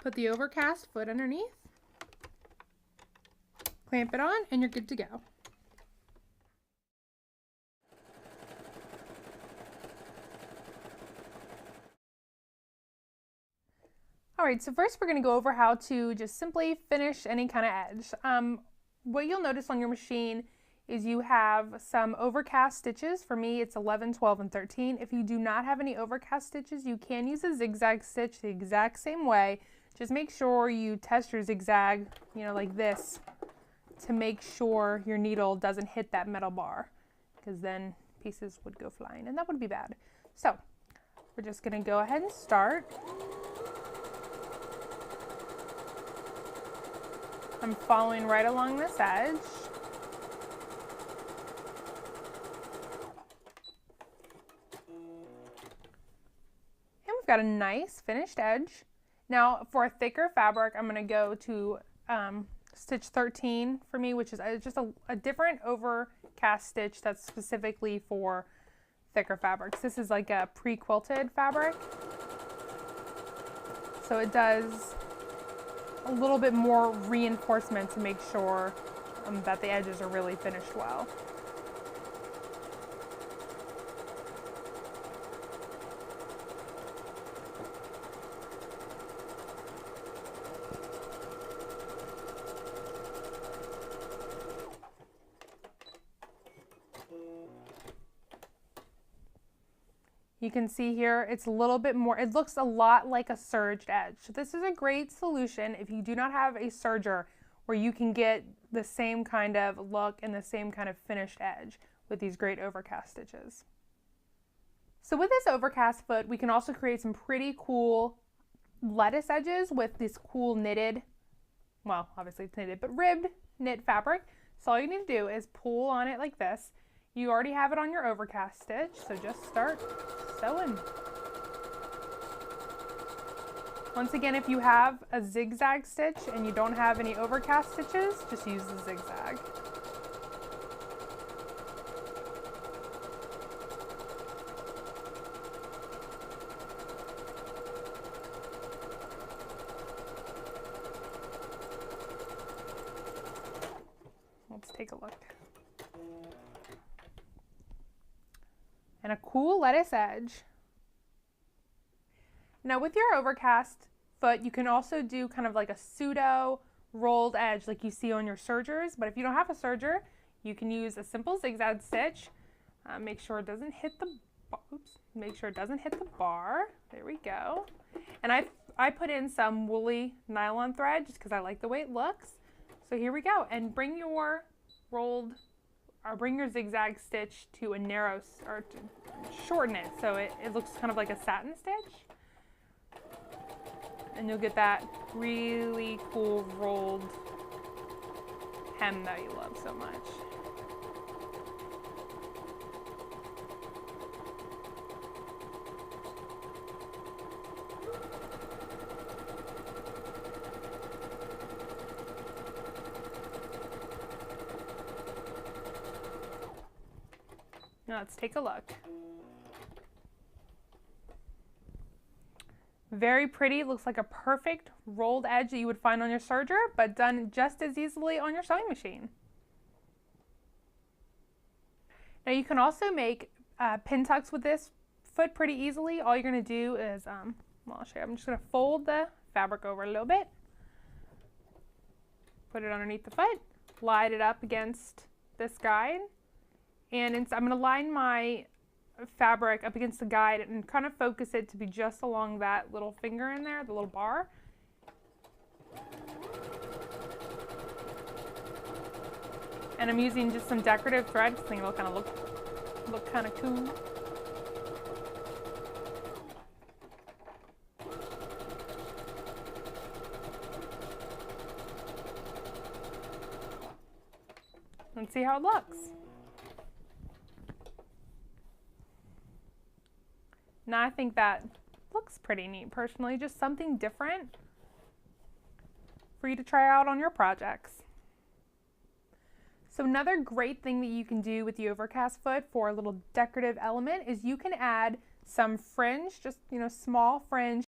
Put the overcast foot underneath, clamp it on, and you're good to go. Alright, so first we're going to go over how to just simply finish any kind of edge. What you'll notice on your machine is you have some overcast stitches. For me, it's 11, 12, and 13. If you do not have any overcast stitches, you can use a zigzag stitch the exact same way. Just make sure you test your zigzag, like this, to make sure your needle doesn't hit that metal bar, because then pieces would go flying, and that would be bad. So, we're just going to go ahead and start. I'm following right along this edge. And we've got a nice finished edge. Now for a thicker fabric, I'm going to go to stitch 13 for me, which is just a different overcast stitch that's specifically for thicker fabrics. This is like a pre-quilted fabric. So it does a little bit more reinforcement to make sure that the edges are really finished well. You can see here it's a little bit more, it looks a lot like a serged edge. So this is a great solution if you do not have a serger where you can get the same kind of look and the same kind of finished edge with these great overcast stitches. So with this overcast foot, we can also create some pretty cool lettuce edges with this cool knitted, well, obviously it's knitted, but ribbed knit fabric. So all you need to do is pull on it like this. You already have it on your overcast stitch, so just start sewing. Once again, if you have a zigzag stitch and you don't have any overcast stitches, just use the zigzag. Let's take a look. And a cool lettuce edge. Now with your overcast foot, you can also do kind of like a pseudo rolled edge like you see on your sergers, but if you don't have a serger, you can use a simple zigzag stitch. Make sure it doesn't hit the bar. There we go. And I put in some woolly nylon thread just because I like the way it looks. So here we go, and bring your zigzag stitch to a narrow, or to shorten it so it looks kind of like a satin stitch. And you'll get that really cool rolled hem that you love so much. Now let's take a look. Very pretty, looks like a perfect rolled edge that you would find on your serger, but done just as easily on your sewing machine. Now you can also make pin tucks with this foot pretty easily. All you're going to do is, well, I'll show you. I'm just going to fold the fabric over a little bit, put it underneath the foot, line it up against this guide, and I'm going to line my fabric up against the guide and kind of focus it to be just along that little finger in there, the little bar. And I'm using just some decorative thread because I think it'll kind of look kind of cool. Let's see how it looks. Now I think that looks pretty neat personally, just something different for you to try out on your projects. So another great thing that you can do with the overcast foot for a little decorative element is you can add some fringe, just small fringe